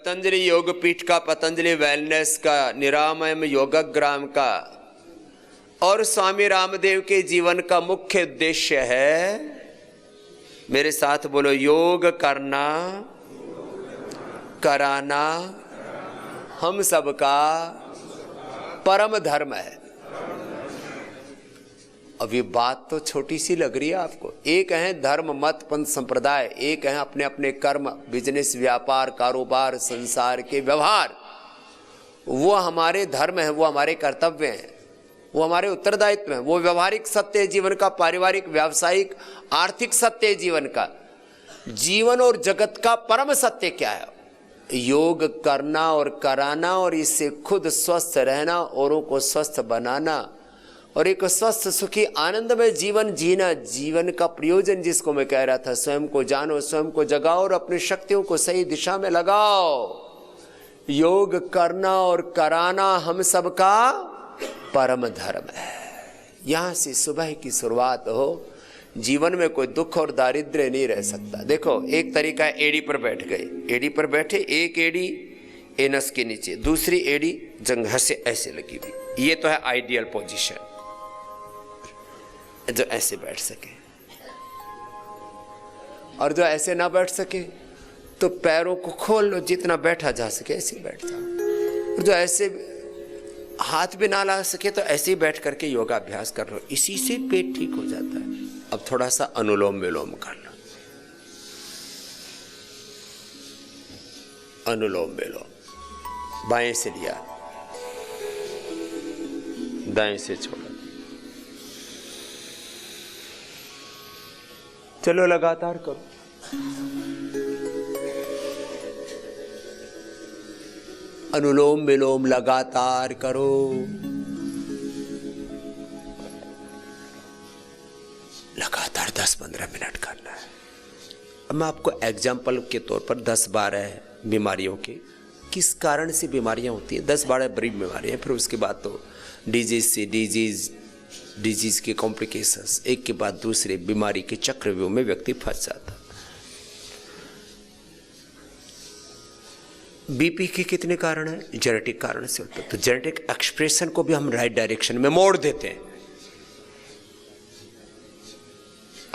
पतंजलि योग पीठ का, पतंजलि वेलनेस का, निरामयम योगग्राम का और स्वामी रामदेव के जीवन का मुख्य उद्देश्य है, मेरे साथ बोलो, योग करना कराना हम सबका परम धर्म है। अब ये बात तो छोटी सी लग रही है आपको। एक है धर्म मत पंथ संप्रदाय, एक है अपने अपने कर्म, बिजनेस, व्यापार, कारोबार, संसार के व्यवहार। वो हमारे धर्म है, वो हमारे कर्तव्य हैं, वो हमारे उत्तरदायित्व हैं। वो व्यवहारिक सत्य है जीवन का, पारिवारिक, व्यावसायिक, आर्थिक सत्य है जीवन का। जीवन और जगत का परम सत्य क्या है? योग करना और कराना, और इससे खुद स्वस्थ रहना, औरों को स्वस्थ बनाना, और एक स्वस्थ सुखी आनंदमय जीवन जीना। जीवन का प्रयोजन जिसको मैं कह रहा था, स्वयं को जानो, स्वयं को जगाओ और अपनी शक्तियों को सही दिशा में लगाओ। योग करना और कराना हम सबका परम धर्म है। यहां से सुबह की शुरुआत हो। जीवन में कोई दुख और दारिद्र्य नहीं रह सकता। देखो, एक तरीका है, एड़ी पर बैठ गए, एड़ी पर बैठे, एक एड़ी एनस के नीचे, दूसरी एड़ी जंघा से ऐसे लगी हुई। ये तो है आइडियल पोजीशन, जो ऐसे बैठ सके। और जो ऐसे ना बैठ सके तो पैरों को खोल लो, जितना बैठा जा सके ऐसे बैठ जाओ। और जो ऐसे हाथ भी ना ला सके तो ऐसे ही बैठ करके योगाभ्यास कर लो, इसी से पेट ठीक हो जाता है। अब थोड़ा सा अनुलोम विलोम कर लो, अनुलोम विलोम। बाएं से लिया, दाएं से छोड़ा। चलो लगातार करो। अनुलोम विलोम लगातार करो। लगातार 10-15 मिनट करना है। अब मैं आपको एग्जाम्पल के तौर पर 10-12 बीमारियों के, किस कारण से बीमारियां होती है, 10-12 बड़ी बीमारियां, फिर उसके बाद तो डिजीज के कॉम्प्लिकेशंस, एक के बाद दूसरे बीमारी के चक्रव्यूह में व्यक्ति फंस जाता। बीपी के कितने कारण हैं? जेनेटिक कारण से होता है। तो जेनेटिक एक्सप्रेशन को भी हम राइट डायरेक्शन में मोड़ देते हैं।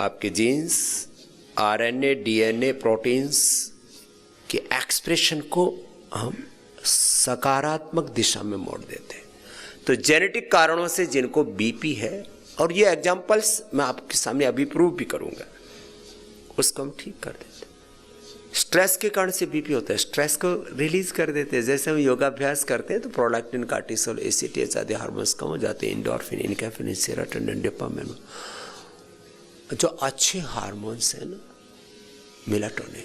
आपके जीन्स, आरएनए, डीएनए, प्रोटीन्स के एक्सप्रेशन को हम सकारात्मक दिशा में मोड़ देते हैं। तो जेनेटिक कारणों से जिनको बीपी है, और ये एग्जाम्पल्स मैं आपके सामने अभी प्रूव भी करूंगा, उसको हम ठीक कर देते हैं। स्ट्रेस के कारण से बीपी होता है, स्ट्रेस को रिलीज कर देते हैं। जैसे हम योगाभ्यास करते हैं तो प्रोलैक्टिन, कार्टिसोल, एसीटीएच आदि हार्मोन्स कम हो जाते हैं, एंडोर्फिन, इनकैफिन, सेरोटोनिन, डोपामाइन। जो अच्छे हार्मोन्स हैं ना, मेलाटोनिन,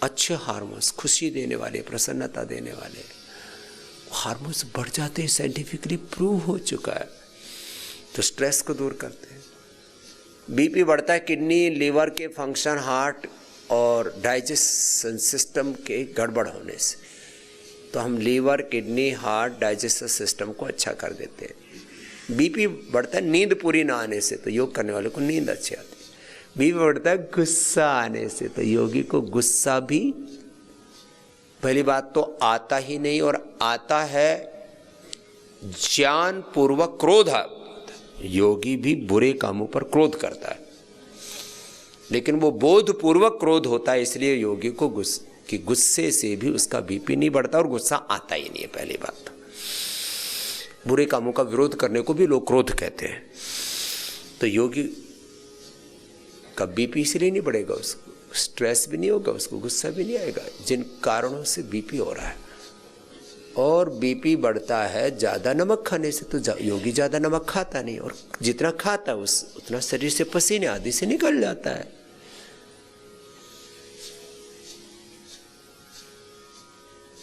अच्छे हार्मोन्स, खुशी देने वाले, प्रसन्नता देने वाले हार्मोन्स बढ़ जाते हैं, साइंटिफिकली प्रूव हो चुका है। तो स्ट्रेस को दूर करते हैं। बीपी बढ़ता है किडनी, लीवर के फंक्शन, हार्ट और डाइजेशन सिस्टम के गड़बड़ होने से। तो हम liver, kidney, heart, digestive system को अच्छा कर देते हैं। बीपी बढ़ता है नींद पूरी ना आने से, तो योग करने वाले को नींद अच्छी आती है। बीपी बढ़ता है गुस्सा आने से, तो योगी को गुस्सा भी, पहली बात तो आता ही नहीं, और आता है ज्ञान पूर्वक क्रोध। योगी भी बुरे कामों पर क्रोध करता है, लेकिन वो बोध पूर्वक क्रोध होता है, इसलिए योगी को गुस्से से भी उसका बीपी नहीं बढ़ता और गुस्सा आता ही नहीं है। पहली बात तो बुरे कामों का विरोध करने को भी लोग क्रोध कहते हैं। तो योगी का बीपी इसलिए नहीं बढ़ेगा, उसको स्ट्रेस भी नहीं होगा, उसको गुस्सा भी नहीं आएगा, जिन कारणों से बीपी हो रहा है। और बीपी बढ़ता है ज़्यादा नमक खाने से, तो योगी ज़्यादा नमक खाता नहीं, और जितना खाता है उतना शरीर से पसीने आदि से निकल जाता है।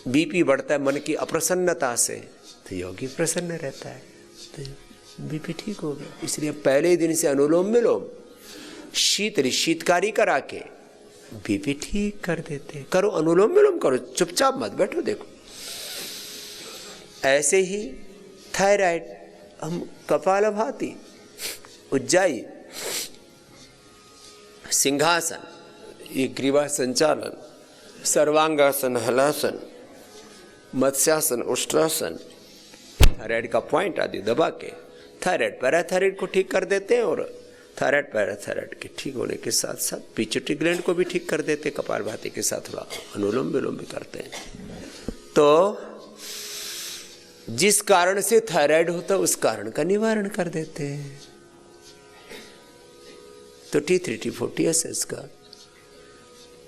बीपी बढ़ता है मन की अप्रसन्नता से, तो योगी प्रसन्न रहता है, तो बीपी ठीक हो गया। इसलिए पहले दिन से अनुलोम विलोम, शीतकारी करा के बीपी ठीक कर देते। करो, अनुलोम विलोम करो, चुपचाप मत बैठो। देखो, ऐसे ही थायराइड, हम कपालभाति, उज्जाई, सिंहासन, ये ग्रीवा संचालन, सर्वांगासन, हलासन, मत्स्यासन, उष्ट्रासन, थायराइड का पॉइंट आदि दबा के थायराइड पैराथायराइड को ठीक कर देते हैं और थायराइड पैराथायराइड के ठीक होने के साथ साथ पिट्यूटरी ग्लैंड को भी ठीक कर देते हैं। कपालभाति के साथ थोड़ा अनुलोम विलोम भी करते हैं। तो जिस कारण से थायराइड होता है उस कारण का निवारण कर देते हैं। तो T3 T4 TSH का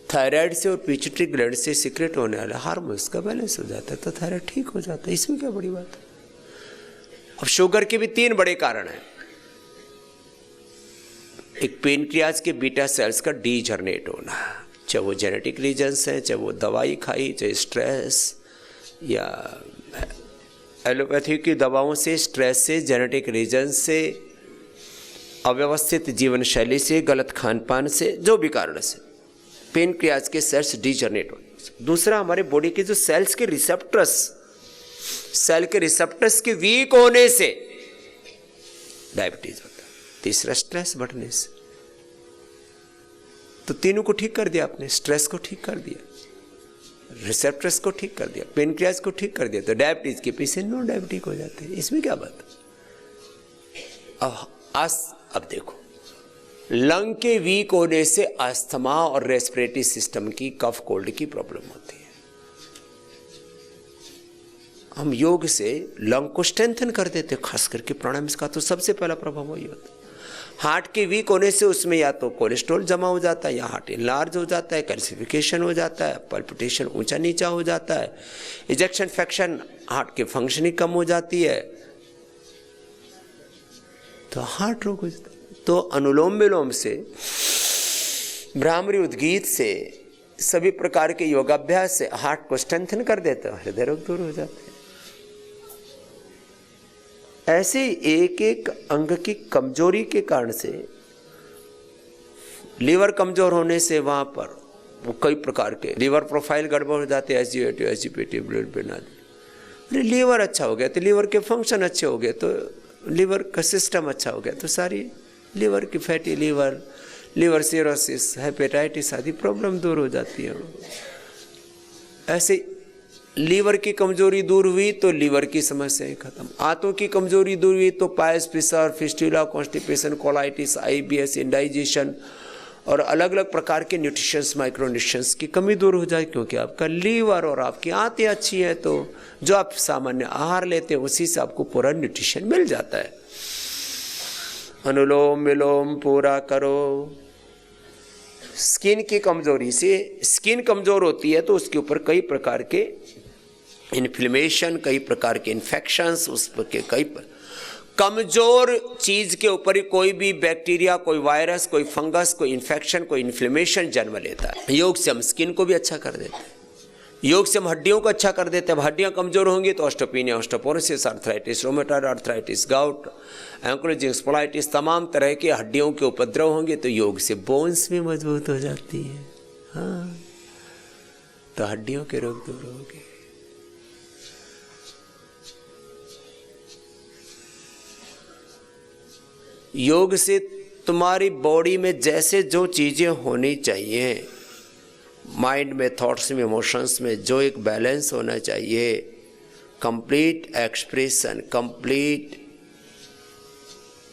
थायराइड से और पिट्यूटरी ग्लैंड से सीक्रेट होने वाले हार्मोन्स का बैलेंस हो जाता है, तो थायराइड ठीक हो जाता है। इसमें क्या बड़ी बात है। अब शुगर के भी 3 बड़े कारण हैं। एक पेनक्रियाज के बीटा सेल्स का डीजनरेट होना, चाहे वो जेनेटिक रीजन्स हैं, चाहे वो दवाई खाई, चाहे स्ट्रेस या एलोपैथी की दवाओं से, स्ट्रेस से, जेनेटिक रीजन से, अव्यवस्थित जीवन शैली से, गलत खान पान से, जो भी कारण से पेनक्रियाज के सेल्स डीजनरेट होने। दूसरा, हमारे बॉडी के जो सेल्स के रिसेप्टर्स, सेल के रिसेप्टर्स के वीक होने से डायबिटीज होता है। तीसरा, स्ट्रेस बढ़ने से। तो तीनों को ठीक कर दिया आपने, स्ट्रेस को ठीक कर दिया, रिसेप्टर्स को ठीक कर दिया, पेनक्रियाज को ठीक कर दिया, तो डायबिटीज के पेशेंट नॉन डायबिटिक हो जाते हैं। इसमें क्या बात है। अब देखो, लंग के वीक होने से अस्थमा और रेस्पिरेटरी सिस्टम की, कफ कोल्ड की प्रॉब्लम होती है। हम योग से लंग को स्ट्रेंथन कर देते, खास करके प्राणायाम का तो सबसे पहला प्रभाव वही होता है। हार्ट के वीक होने से उसमें या तो कोलेस्ट्रॉल जमा हो जाता है, या हार्ट इनलार्ज हो जाता है, कैल्सिफिकेशन हो जाता है, पल्पिटेशन ऊंचा नीचा हो जाता है, इजेक्शन फ्रैक्शन, हार्ट की फंक्शनिंग कम हो जाती है, तो हार्ट रोग हो जाता है। तो अनुलोम विलोम से, भ्रामरी उद्गीत से, सभी प्रकार के योगाभ्यास से हार्ट को स्ट्रेंथन कर देते हैं, हृदय रोग दूर हो जाते हैं। ऐसे एक एक अंग की कमजोरी के कारण से, लीवर कमजोर होने से वहां पर वो कई प्रकार के लीवर प्रोफाइल गड़बड़ हो जाते हैं, एसजीएटी, एसजीपीटी, ब्लड ब्रेन आदि। लीवर अच्छा हो गया तो लीवर के फंक्शन अच्छे हो गए, तो लीवर का सिस्टम अच्छा हो गया, तो सारी लीवर की fatty liver, liver cirrhosis, hepatitis आदि प्रॉब्लम दूर हो जाती है। ऐसे लीवर की कमजोरी दूर हुई तो लीवर की समस्याएं खत्म, आंतों की कमजोरी दूर हुई तो piles, fissure, fistula, constipation, colitis, IBS, indigestion और अलग अलग प्रकार के न्यूट्रिशंस, माइक्रोन्यूट्रिशंस की कमी दूर हो जाए, क्योंकि आपका लीवर और आपकी आंतें अच्छी हैं, तो जो आप सामान्य आहार लेते हैं उसी से आपको पूरा न्यूट्रिशन मिल जाता है। अनुलोम विलोम पूरा करो। स्किन की कमजोरी से, स्किन कमजोर होती है तो उसके ऊपर कई प्रकार के इन्फ्लेमेशन, कई प्रकार के इन्फेक्शंस, उस पर के कई कमजोर चीज के ऊपर ही कोई भी बैक्टीरिया, कोई वायरस, कोई फंगस, कोई इन्फेक्शन, कोई इन्फ्लेमेशन जन्म लेता है। योग से हम स्किन को भी अच्छा कर देते हैं, योग से हम हड्डियों को अच्छा कर देते हैं। हड्डियां कमजोर होंगी तो osteopenia, osteoporosis, arthritis, rheumatoid arthritis, gout, ankylosing spondylitis, तमाम तरह के हड्डियों के उपद्रव होंगे, तो योग से बोन्स भी मजबूत हो जाती है। हाँ, तो हड्डियों के रोग दूर होंगे। योग से तुम्हारी बॉडी में जैसे जो चीजें होनी चाहिए, माइंड में, थॉट्स में, इमोशंस में जो एक बैलेंस होना चाहिए, complete expression, complete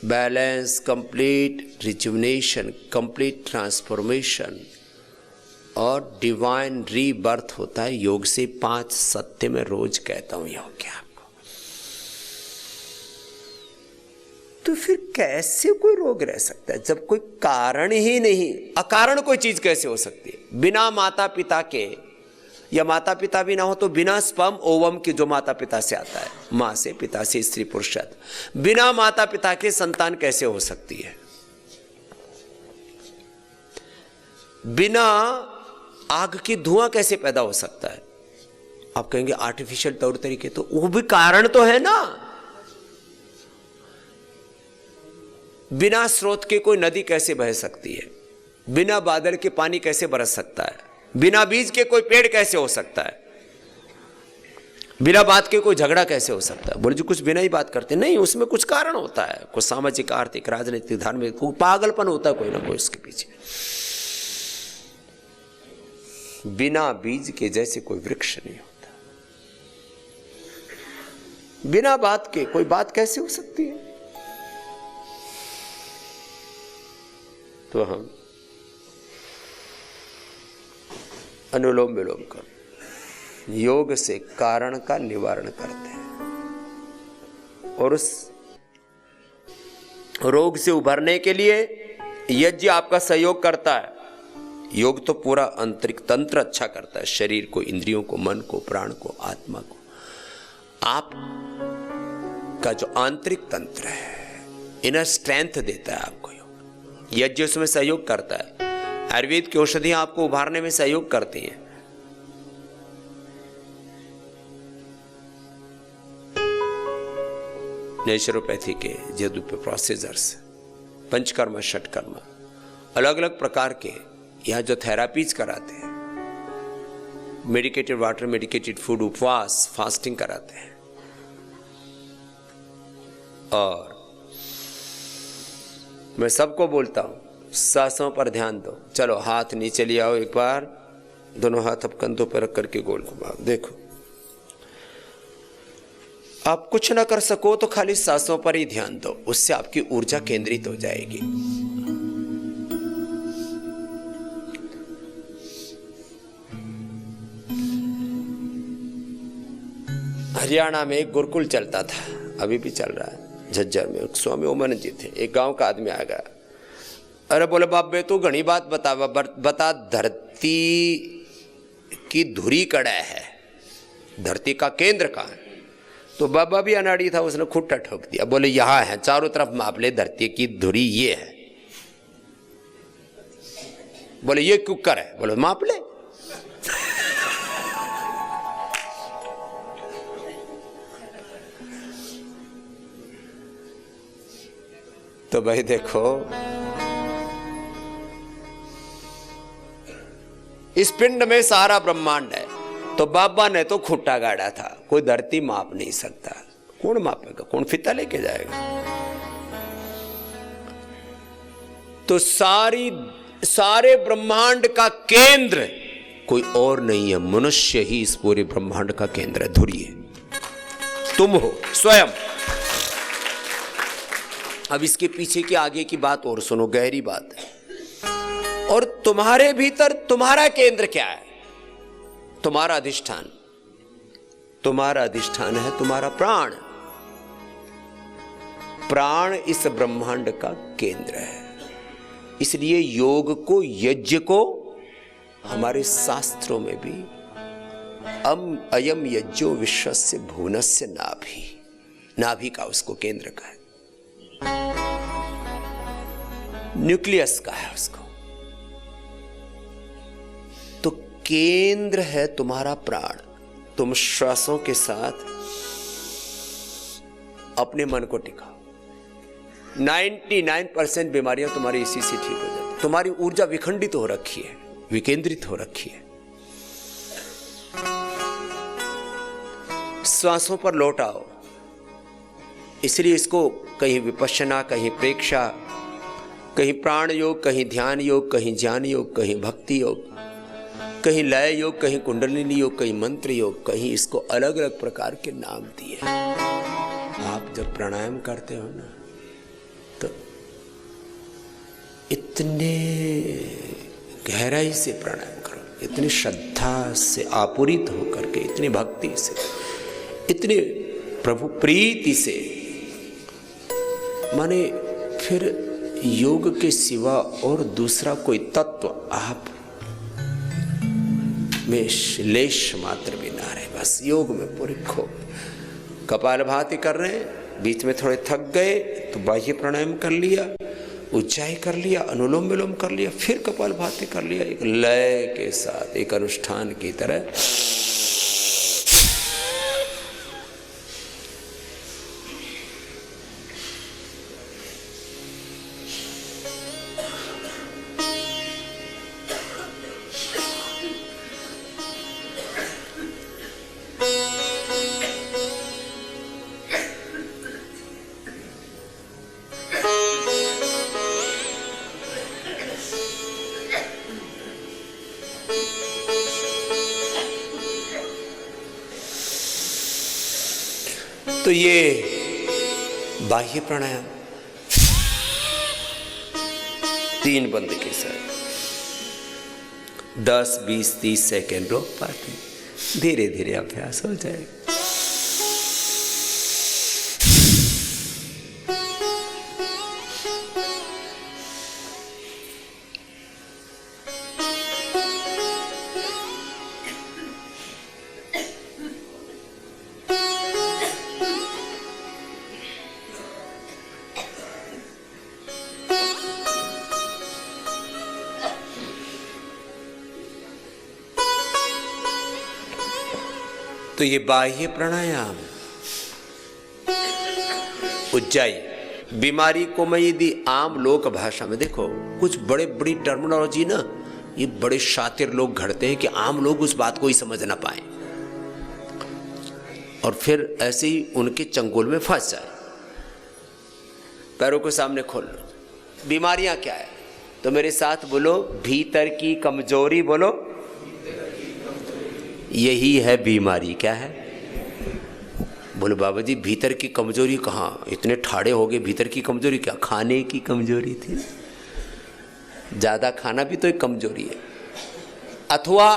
balance, complete rejuvenation, complete transformation और डिवाइन रीबर्थ होता है योग से। 5 सत्य में रोज कहता हूं योग क्या। तो फिर कैसे कोई रोग रह सकता है जब कोई कारण ही नहीं? अकारण कोई चीज कैसे हो सकती है? बिना माता पिता के, या माता पिता भी ना हो तो बिना स्पर्म ओवम के, जो माता पिता से आता है, मां से, पिता से, स्त्री पुरुष, बिना माता पिता के संतान कैसे हो सकती है? बिना आग की धुआं कैसे पैदा हो सकता है? आप कहेंगे आर्टिफिशियल तौर तरीके, तो वो भी कारण तो है ना। बिना स्रोत के कोई नदी कैसे बह सकती है? बिना बादल के पानी कैसे बरस सकता है? बिना बीज के कोई पेड़ कैसे हो सकता है? बिना बात के कोई झगड़ा कैसे हो सकता है? बोले जो कुछ बिना ही बात करते नहीं, उसमें कुछ कारण होता है, कुछ सामाजिक, आर्थिक, राजनीतिक, धार्मिक, कोई पागलपन होता है कोई ना कोई उसके पीछे। बिना बीज के जैसे कोई वृक्ष नहीं होता। बिना बात के कोई बात कैसे हो सकती है? तो हम अनुलोम विलोम कर योग से कारण का निवारण करते हैं और उस रोग से उभरने के लिए यज्ञ आपका सहयोग करता है। योग तो पूरा आंतरिक तंत्र अच्छा करता है, शरीर को, इंद्रियों को, मन को, प्राण को, आत्मा को। आप का जो आंतरिक तंत्र है, इनर स्ट्रेंथ देता है आपको योग। यज्ञ उसमें सहयोग करता है। आयुर्वेद की औषधियां आपको उभारने में सहयोग करती हैं। नेचुरोपैथी के जादू पे प्रोसीजर्स, पंचकर्मा, षटकर्मा, अलग अलग प्रकार के यहाँ जो थेरापीज कराते हैं, मेडिकेटेड वाटर, मेडिकेटेड फूड, उपवास, फास्टिंग कराते हैं। और मैं सबको बोलता हूं, सांसों पर ध्यान दो। चलो हाथ नीचे ले आओ, एक बार दोनों हाथ अब कंधों पर रख करके गोल घुमाओ। देखो, आप कुछ ना कर सको तो खाली सांसों पर ही ध्यान दो, उससे आपकी ऊर्जा केंद्रित हो जाएगी। हरियाणा में एक गुरुकुल चलता था, अभी भी चल रहा है, झज्जर में। स्वामी ओमानंद जी थे। एक गांव का आदमी आ गया, अरे बोले बाप बे तू घनी बात बता, धरती की धुरी कड़ा है, धरती का केंद्र कहाँ है? तो बाबा भी अनाड़ी था, उसने खुट्टा ठोक दिया, बोले यहां है, चारों तरफ माप ले, धरती की धुरी ये है। बोले ये कुकर है, बोले माप ले। तो भाई देखो, इस पिंड में सारा ब्रह्मांड है, तो बाबा ने तो खुट्टा गाड़ा था। कोई धरती माप नहीं सकता, कौन मापेगा? कौन फीता लेके जाएगा? तो सारे ब्रह्मांड का केंद्र कोई और नहीं है, मनुष्य ही इस पूरे ब्रह्मांड का केंद्र है, धुरी है, तुम हो स्वयं। अब इसके पीछे की आगे की बात और सुनो, गहरी बात है। और तुम्हारे भीतर तुम्हारा केंद्र क्या है? तुम्हारा अधिष्ठान है तुम्हारा प्राण। प्राण इस ब्रह्मांड का केंद्र है। इसलिए योग को, यज्ञ को हमारे शास्त्रों में भी अयम यज्ञो विश्वस्य भुवनस्य नाभि, नाभि का उसको केंद्र का है, न्यूक्लियस का है उसको। तो केंद्र है तुम्हारा प्राण। तुम श्वासों के साथ अपने मन को टिकाओ, 99% बीमारियां तुम्हारी इसी से ठीक हो जाती। तुम्हारी ऊर्जा विखंडित हो रखी है, विकेंद्रित हो रखी है। श्वासों पर लौट आओ। इसलिए इसको कहीं विपश्यना, कहीं प्रेक्षा, कहीं प्राण योग, कहीं ध्यान योग, कहीं ज्ञान योग, कहीं भक्ति योग, कहीं लय योग, कहीं कुंडलिनी योग, कहीं मंत्र योग, कहीं इसको अलग अलग प्रकार के नाम दिए। आप जब प्राणायाम करते हो ना, तो इतने गहराई से प्राणायाम करो, इतनी श्रद्धा से आपूरित होकर के, इतनी भक्ति से, इतनी प्रभु प्रीति से, माने फिर योग के सिवा और दूसरा कोई तत्व आप में लेश मात्र भी ना रहे। बस योग में पूरी खो। कपालभाति कर रहे हैं, बीच में थोड़े थक गए तो बाह्य प्राणायाम कर लिया, उज्जाई कर लिया, अनुलोम विलोम कर लिया, फिर कपालभाति कर लिया, एक लय के साथ, एक अनुष्ठान की तरह। तो ये बाह्य प्राणायाम 3 बंद के साथ 10, 20, 30 सेकेंड रोक पाते, धीरे धीरे अभ्यास हो जाएगा। तो ये बाह्य प्राणायाम उज्जाई बीमारी को मैं यदि आम लोक भाषा में, देखो कुछ बड़े बड़ी टर्मिनोलॉजी ना ये बड़े शातिर लोग घड़ते हैं कि आम लोग उस बात को ही समझ ना पाए और फिर ऐसे ही उनके चंगुल में फंस जाए। पैरों को सामने खोल लो। बीमारियां क्या है? तो मेरे साथ बोलो, भीतर की कमजोरी बोलो, यही है बीमारी। क्या है? बोलो बाबा जी भीतर की कमजोरी कहाँ? इतने ठाड़े हो गए, भीतर की कमजोरी क्या? खाने की कमजोरी थी, ज्यादा खाना भी तो एक कमजोरी है। अथवा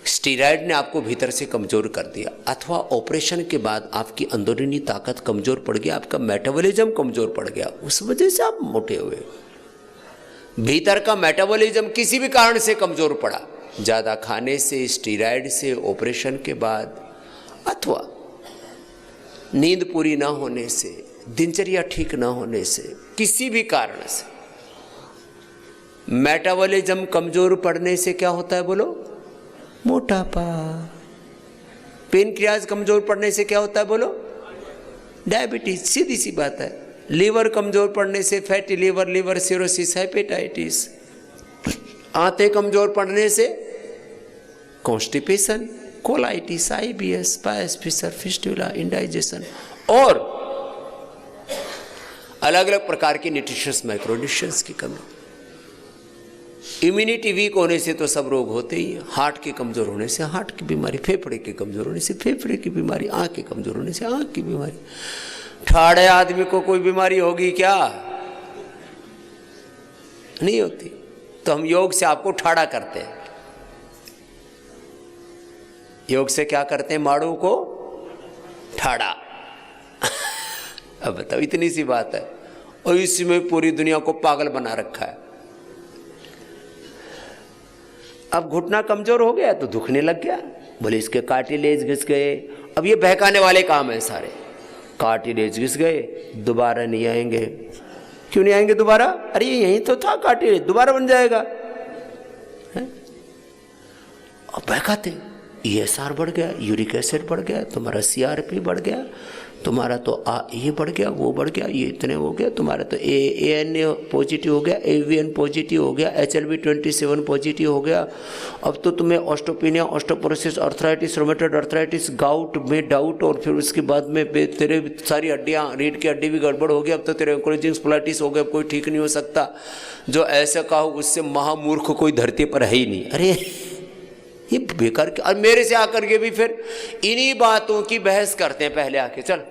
स्टीरॉयड ने आपको भीतर से कमजोर कर दिया, अथवा ऑपरेशन के बाद आपकी अंदरूनी ताकत कमजोर पड़ गया, आपका मेटाबॉलिज्म कमजोर पड़ गया, उस वजह से आप मोटे हुए। भीतर का मेटाबॉलिज्म किसी भी कारण से कमजोर पड़ा, ज़्यादा खाने से, स्टीरॉयड से, ऑपरेशन के बाद, अथवा नींद पूरी ना होने से, दिनचर्या ठीक ना होने से, किसी भी कारण से मेटाबॉलिज्म कमजोर पड़ने से क्या होता है बोलो? मोटापा। पेनक्रियाज कमजोर पड़ने से क्या होता है बोलो? डायबिटीज। सीधी सी बात है। लीवर कमजोर पड़ने से fatty liver, liver cirrhosis, hepatitis. आंतें कमजोर पड़ने से constipation, colitis, IBS, piles fissure, fistula, indigestion और अलग अलग प्रकार के न्यूट्रिशंस, माइक्रोन्यूट्रिशंस की कमी। इम्यूनिटी वीक होने से तो सब रोग होते ही हैं। हार्ट के कमजोर होने से हार्ट की बीमारी, फेफड़े के कमजोर होने से फेफड़े की बीमारी, आंख के कमजोर होने से आंख की बीमारी। ठाड़े आदमी को कोई बीमारी होगी क्या? नहीं होती। तो हम योग से आपको ठाड़ा करते हैं। योग से क्या करते हैं? माड़ू को ठाड़ा। अब बताओ, इतनी सी बात है और इसमें पूरी दुनिया को पागल बना रखा है। अब घुटना कमजोर हो गया तो दुखने लग गया, बोले इसके कार्टिलेज घिस गए। अब ये बहकाने वाले काम है सारे। कार्टिलेज घिस गए, दोबारा नहीं आएंगे। क्यों नहीं आएंगे दोबारा? अरे यही तो था कार्टिलेज, दोबारा बन जाएगा। अब बहकाते, ESR बढ़ गया, यूरिक एसिड बढ़ गया, तुम्हारा CRP बढ़ गया, तुम्हारा तो ये बढ़ गया, वो बढ़ गया, ये इतने हो गया, तुम्हारा तो ANA पॉजिटिव हो गया, AVN पॉजिटिव हो गया, HLV27 पॉजिटिव हो गया। अब तो तुम्हें osteopenia, osteoporosis, arthritis, rheumatoid arthritis, gout में डाउट, और फिर उसके बाद में तेरे सारी हड्डियाँ, रीढ़ की हड्डी भी गड़बड़ हो गई। अब तो तेरे एंकोलॉजिंग स्पोलाइटिस हो गया, कोई ठीक नहीं हो सकता। जो ऐसा कहा उससे महामूर्ख कोई धरती पर है ही नहीं। अरे ये बेकार के। और मेरे से आकर के भी फिर इन्हीं बातों की बहस करते हैं। पहले आके चल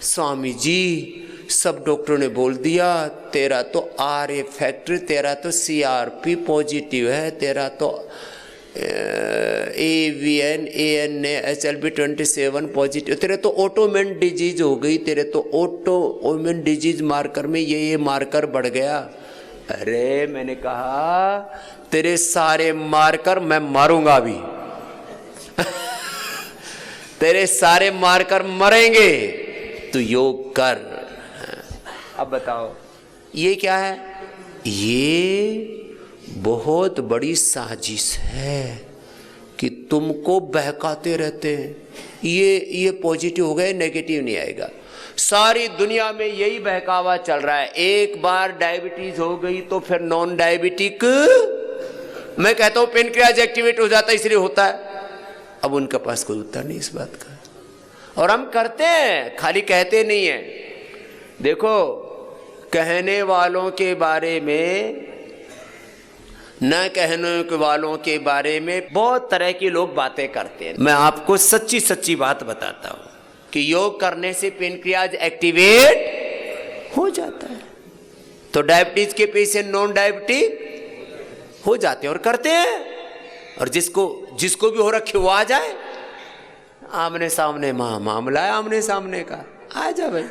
स्वामी जी सब डॉक्टरों ने बोल दिया तेरा तो RA फैक्टर, तेरा तो CRP पॉजिटिव है, तेरा तो AVN, ANA, HLV27 पॉजिटिव, तेरे तो ऑटोइम्यून डिजीज हो गई, तेरे तो ऑटोइम्यून डिजीज मार्कर में ये मार्कर बढ़ गया। अरे मैंने कहा तेरे सारे मारकर मैं मारूंगा भी। तेरे सारे मारकर मरेंगे, तू योग कर। अब बताओ ये क्या है? ये बहुत बड़ी साजिश है कि तुमको बहकाते रहते हैं। ये पॉजिटिव हो गए, नेगेटिव नहीं आएगा। सारी दुनिया में यही बहकावा चल रहा है। एक बार डायबिटीज हो गई तो फिर नॉन डायबिटिक, मैं कहता हूं पेनक्रियाज एक्टिवेट हो जाता है, इसलिए होता है। अब उनके पास कोई उत्तर नहीं इस बात का, और हम करते हैं, खाली कहते नहीं है। देखो कहने वालों के बारे में, न कहने वालों के बारे में बहुत तरह के लोग बातें करते हैं। मैं आपको सच्ची सच्ची बात बताता हूं। कि योग करने से पेनक्रियाज एक्टिवेट हो जाता है। तो डायबिटीज के पेशेंट नॉन डायबिटिक हो जाते हैं और करते हैं, और जिसको भी हो रखे वो आ जाए, आमने सामने मामला है आमने सामने का, आ जा भाई।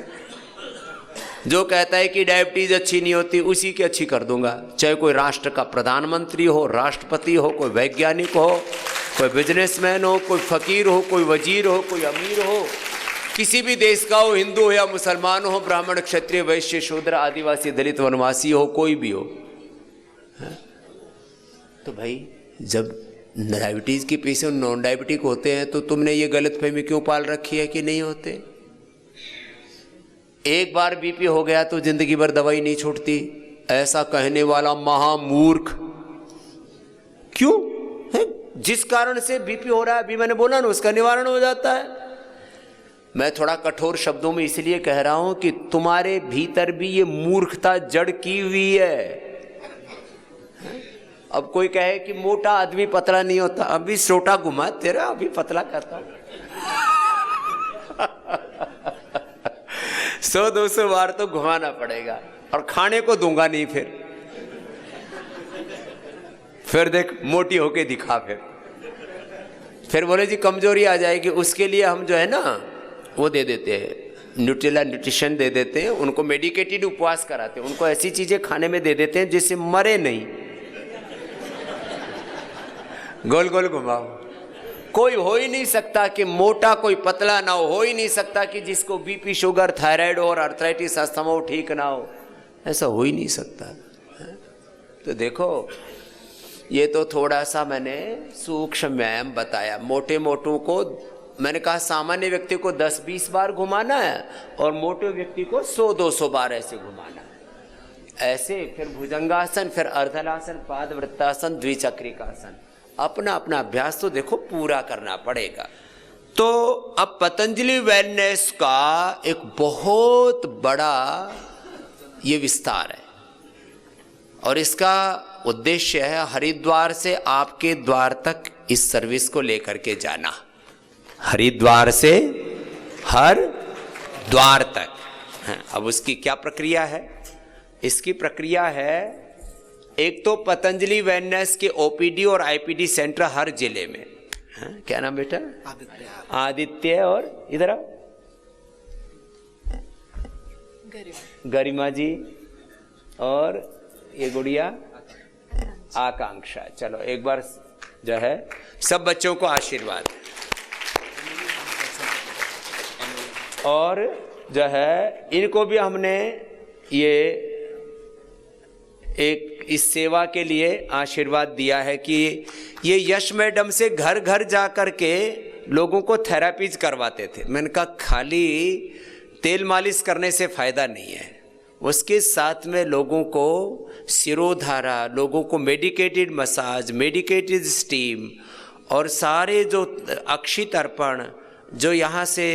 जो कहता है कि डायबिटीज अच्छी नहीं होती, उसी की अच्छी कर दूंगा, चाहे कोई राष्ट्र का प्रधानमंत्री हो, राष्ट्रपति हो, कोई वैज्ञानिक हो, कोई बिजनेसमैन हो, कोई फकीर हो, कोई वजीर हो, कोई अमीर हो, किसी भी देश का हो, हिंदू हो या मुसलमान हो, ब्राह्मण क्षत्रिय वैश्य शूद्र आदिवासी दलित वनवासी हो, कोई भी हो। तो भाई जब डायबिटीज के पेशेंट नॉन डायबिटिक होते हैं तो तुमने ये गलतफहमी क्यों पाल रखी है कि नहीं होते? एक बार बीपी हो गया तो जिंदगी भर दवाई नहीं छूटती, ऐसा कहने वाला महामूर्ख क्यों है? जिस कारण से बीपी हो रहा है, अभी मैंने बोला ना, उसका निवारण हो जाता है। मैं थोड़ा कठोर शब्दों में इसलिए कह रहा हूं कि तुम्हारे भीतर भी ये मूर्खता जड़ की हुई है। अब कोई कहे कि मोटा आदमी पतला नहीं होता, अभी छोटा घुमा तेरा, अभी पतला करता हूं। 100-200 बार तो घुमाना पड़ेगा, और खाने को दूंगा नहीं, फिर देख मोटी होके दिखा, फिर बोले जी कमजोरी आ जाएगी। उसके लिए हम जो है ना वो दे देते हैं, न्यूट्रिला न्यूट्रिशन दे देते हैं, उनको मेडिकेटेड उपवास कराते हैं, उनको ऐसी चीजें खाने में दे देते हैं जिससे मरे नहीं। गोल गोल घुमाओ। कोई हो ही नहीं सकता कि मोटा कोई पतला ना हो ही नहीं सकता कि जिसको बीपी शुगर थायराइड और आर्थराइटिस अस्थमा हो ठीक ना हो, ऐसा हो ही नहीं सकता। तो देखो ये तो थोड़ा सा मैंने सूक्ष्म व्यायाम बताया। मोटे मोटों को मैंने कहा सामान्य व्यक्ति को 10-20 बार घुमाना है, और मोटे व्यक्ति को 100-200 बार ऐसे घुमाना है। ऐसे फिर भुजंगासन, फिर अर्धलासन, पादवृत्तासन, द्विचक्रिकासन, अपना अपना अभ्यास तो देखो पूरा करना पड़ेगा। तो अब पतंजलि वेलनेस का एक बहुत बड़ा ये विस्तार है, और इसका उद्देश्य है हरिद्वार से आपके द्वार तक इस सर्विस को लेकर के जाना। हरिद्वार से हर द्वार तक। अब उसकी क्या प्रक्रिया है? इसकी प्रक्रिया है, एक तो पतंजलि वेलनेस के ओपीडी और आईपीडी सेंटर हर जिले में। क्या नाम बेटा? आदित्य। और इधर आओ, गरिमा जी, और ये गुड़िया आकांक्षा। चलो एक बार जो है सब बच्चों को आशीर्वाद। और जो है इनको भी हमने ये एक इस सेवा के लिए आशीर्वाद दिया है कि ये यश मैडम से घर घर जा कर के लोगों को थेरापीज करवाते थे। मैंने कहा खाली तेल मालिश करने से फायदा नहीं है, उसके साथ में लोगों को सिरोधारा, लोगों को मेडिकेटेड मसाज, मेडिकेटेड स्टीम, और सारे जो अक्षी तर्पण जो यहाँ से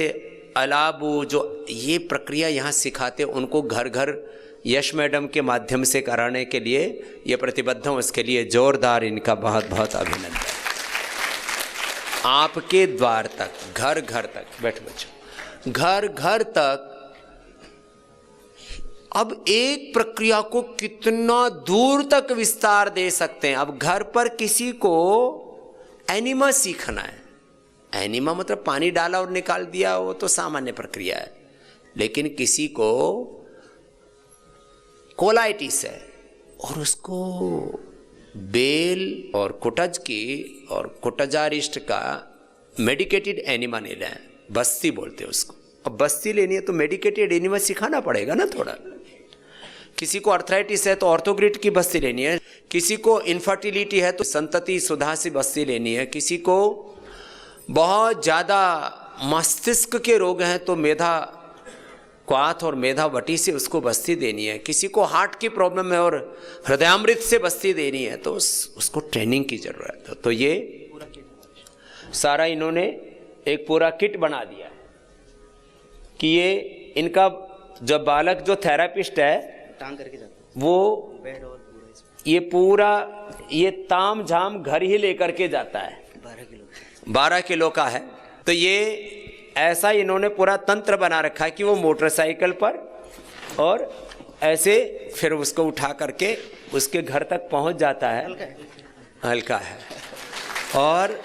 अलाबू जो ये प्रक्रिया यहाँ सिखाते, उनको घर घर यश मैडम के माध्यम से कराने के लिए ये प्रतिबद्ध हूँ। उसके लिए जोरदार इनका बहुत बहुत अभिनंदन। आपके द्वार तक, घर घर तक, बैठ बच्चों, घर घर तक। अब एक प्रक्रिया को कितना दूर तक विस्तार दे सकते हैं। अब घर पर किसी को एनिमा सीखना है, एनिमा मतलब पानी डाला और निकाल दिया, वो तो सामान्य प्रक्रिया है। लेकिन किसी को कोलाइटिस है और उसको बेल और कुटज की और कुटजारिष्ट का मेडिकेटेड एनिमा नहीं लें, बस्ती बोलते हैं उसको। अब बस्ती लेनी है तो मेडिकेटेड एनिमा सिखाना पड़ेगा ना थोड़ा। किसी को अर्थराइटिस है तो ऑर्थोग्रिड की बस्ती लेनी है, किसी को इनफर्टिलिटी है तो संतति सुधा से बस्ती लेनी है, किसी को बहुत ज़्यादा मस्तिष्क के रोग हैं तो मेधा क्वाथ और मेधावटी से उसको बस्ती देनी है, किसी को हार्ट की प्रॉब्लम है और हृदयामृत से बस्ती देनी है, तो उसको ट्रेनिंग की ज़रूरत है। तो ये सारा इन्होंने एक पूरा किट बना दिया है कि ये इनका जो बालक जो थेरापिस्ट है वो ये पूरा ये ताम झाम घर ही लेकर के जाता है। 12 किलो का है। तो ये ऐसा इन्होंने पूरा तंत्र बना रखा है कि वो मोटरसाइकिल पर और ऐसे फिर उसको उठा करके उसके घर तक पहुंच जाता है। हल्का है। और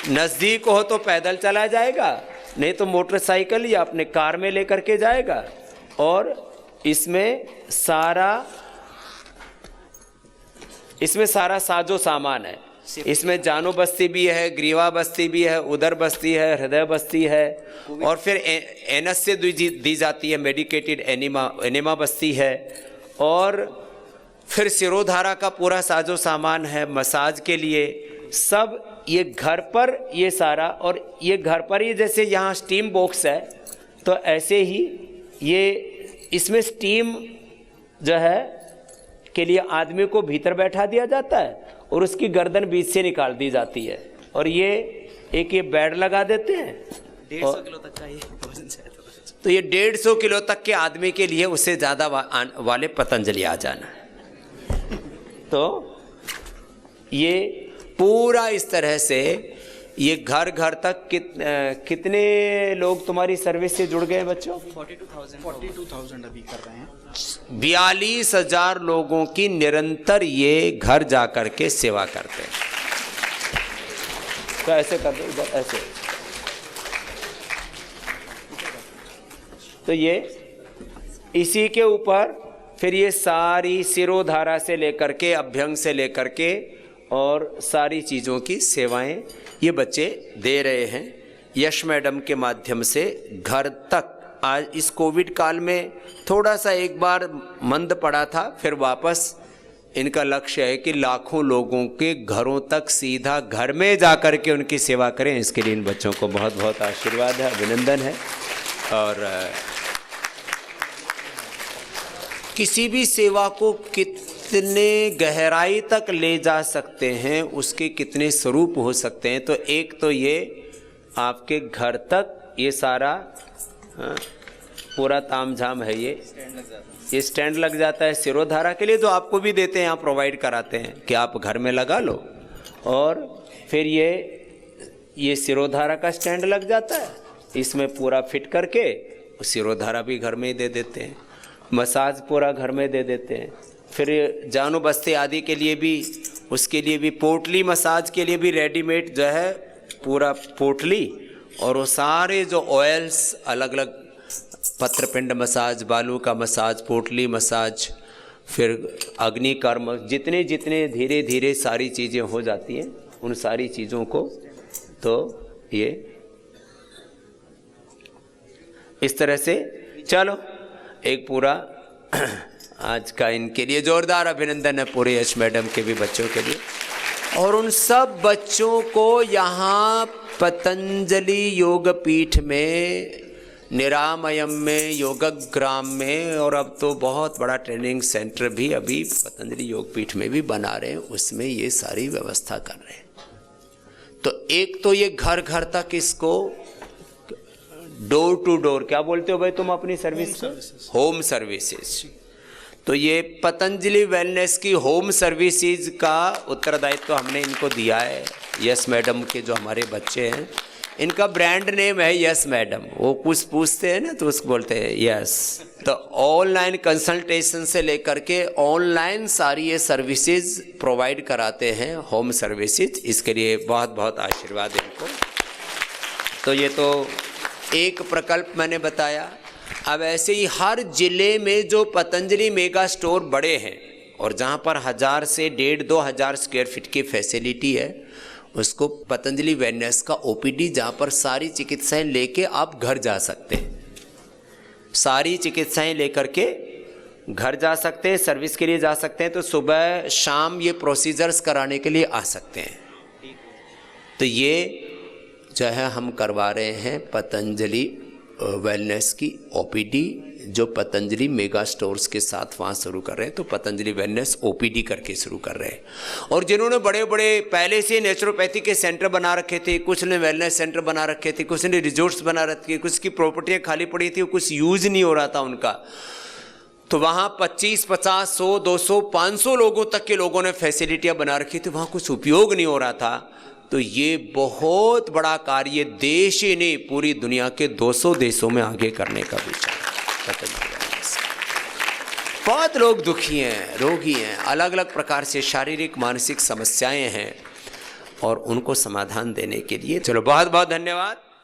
नज़दीक हो तो पैदल चला जाएगा, नहीं तो मोटरसाइकिल या अपने कार में लेकर के जाएगा। और इसमें सारा साजो सामान है। इसमें जानो बस्ती भी है, ग्रीवा बस्ती भी है, उदर बस्ती है, हृदय बस्ती है, और फिर एनएस से दी जाती है मेडिकेटेड एनिमा बस्ती है, और फिर सिरोधारा का पूरा साजो सामान है मसाज के लिए। सब ये घर पर ये सारा, और ये घर पर ही जैसे यहाँ स्टीम बॉक्स है तो ऐसे ही ये इसमें स्टीम जो है के लिए आदमी को भीतर बैठा दिया जाता है और उसकी गर्दन बीच से निकाल दी जाती है। और ये ये बेड लगा देते हैं 150 किलो तक का ये वजन है। तो ये 150 किलो तक के आदमी के लिए उससे ज़्यादा वाले पतंजलि आ जाना है। तो ये पूरा इस तरह से ये घर घर तक कितने लोग तुम्हारी सर्विस से जुड़ गए बच्चों? 42,000 अभी कर रहे हैं। 42,000 लोगों की निरंतर ये घर जा कर के सेवा करते हैं। तो ऐसे कर दो इधर ऐसे। तो ये इसी के ऊपर फिर ये सारी सिरोधारा से लेकर के अभ्यंग से लेकर के और सारी चीज़ों की सेवाएं ये बच्चे दे रहे हैं यश मैडम के माध्यम से घर तक। आज इस कोविड काल में थोड़ा सा एक बार मंद पड़ा था, फिर वापस इनका लक्ष्य है कि लाखों लोगों के घरों तक सीधा घर में जा कर के उनकी सेवा करें। इसके लिए इन बच्चों को बहुत बहुत आशीर्वाद है, अभिनंदन है। और किसी भी सेवा को कितने गहराई तक ले जा सकते हैं, उसके कितने स्वरूप हो सकते हैं। तो एक तो ये आपके घर तक ये सारा पूरा तामझाम है। ये स्टैंड लग जाता है सिरोधारा के लिए, जो आपको भी देते हैं, यहाँ प्रोवाइड कराते हैं कि आप घर में लगा लो। और फिर ये सिरोधारा का स्टैंड लग जाता है, इसमें पूरा फिट करके सिरोधारा भी घर में ही दे देते हैं, मसाज पूरा घर में दे देते हैं। फिर जानो बस्ते आदि के लिए भी, उसके लिए भी पोटली मसाज के लिए भी रेडीमेड जो है पूरा पोटली, और वो सारे जो ऑयल्स अलग अलग पत्रपिंड मसाज, बालू का मसाज, पोटली मसाज, फिर अग्नि कर्म, जितने जितने धीरे धीरे सारी चीज़ें हो जाती हैं, उन सारी चीज़ों को तो ये इस तरह से चलो एक पूरा आज का इनके लिए जोरदार अभिनंदन है पूरे यश मैडम के भी बच्चों के लिए। और उन सब बच्चों को यहाँ पतंजलि योग पीठ में, निरामयम में, योगग्राम में, और अब तो बहुत बड़ा ट्रेनिंग सेंटर भी अभी पतंजलि योग पीठ में भी बना रहे हैं, उसमें ये सारी व्यवस्था कर रहे हैं। तो एक तो ये घर घर तक इसको डोर टू डोर, क्या बोलते हो भाई तुम अपनी सर्विस? Home services. तो ये पतंजलि वेलनेस की होम सर्विसेज का उत्तरदायित्व तो हमने इनको दिया है। यस मैडम के जो हमारे बच्चे हैं, इनका ब्रांड नेम है यस मैडम। वो कुछ पूछते हैं ना तो उसको बोलते हैं यस। तो ऑनलाइन कंसल्टेशन से लेकर के ऑनलाइन सारी ये सर्विसेज प्रोवाइड कराते हैं, होम सर्विसेज। इसके लिए बहुत बहुत आशीर्वाद इनको। तो ये तो एक प्रकल्प मैंने बताया। अब ऐसे ही हर जिले में जो पतंजलि मेगा स्टोर बड़े हैं और जहाँ पर 1000 से 1,500-2 हज़ार स्क्वायर फीट की फैसिलिटी है, उसको पतंजलि वेलनेस का ओपीडी, जहाँ पर सारी चिकित्साएं लेके आप घर जा सकते हैं, सारी चिकित्साएं लेकर के घर जा सकते हैं, सर्विस के लिए जा सकते हैं। तो सुबह शाम ये प्रोसीजर्स कराने के लिए आ सकते हैं। तो ये जो है हम करवा रहे हैं पतंजलि वेलनेस की ओपीडी, जो पतंजलि मेगा स्टोर्स के साथ वहाँ शुरू कर रहे हैं। तो पतंजलि वेलनेस ओपीडी करके शुरू कर रहे हैं। और जिन्होंने बड़े बड़े पहले से नेचुरोपैथी के सेंटर बना रखे थे, कुछ ने वेलनेस सेंटर बना रखे थे, कुछ ने रिजोर्ट्स बना रखे, कुछ की प्रॉपर्टियाँ खाली पड़ी थी, कुछ यूज नहीं हो रहा था उनका, तो वहाँ 25, 50, 100, 200, 500 लोगों तक के लोगों ने फैसिलिटियाँ बना रखी थी, वहाँ कुछ उपयोग नहीं हो रहा था। तो ये बहुत बड़ा कार्य देश ही नहीं पूरी दुनिया के 200 देशों में आगे करने का विचार पतंजलि वैलनेस। बहुत लोग दुखी हैं, रोगी हैं, अलग अलग प्रकार से शारीरिक मानसिक समस्याएं हैं और उनको समाधान देने के लिए चलो बहुत बहुत धन्यवाद।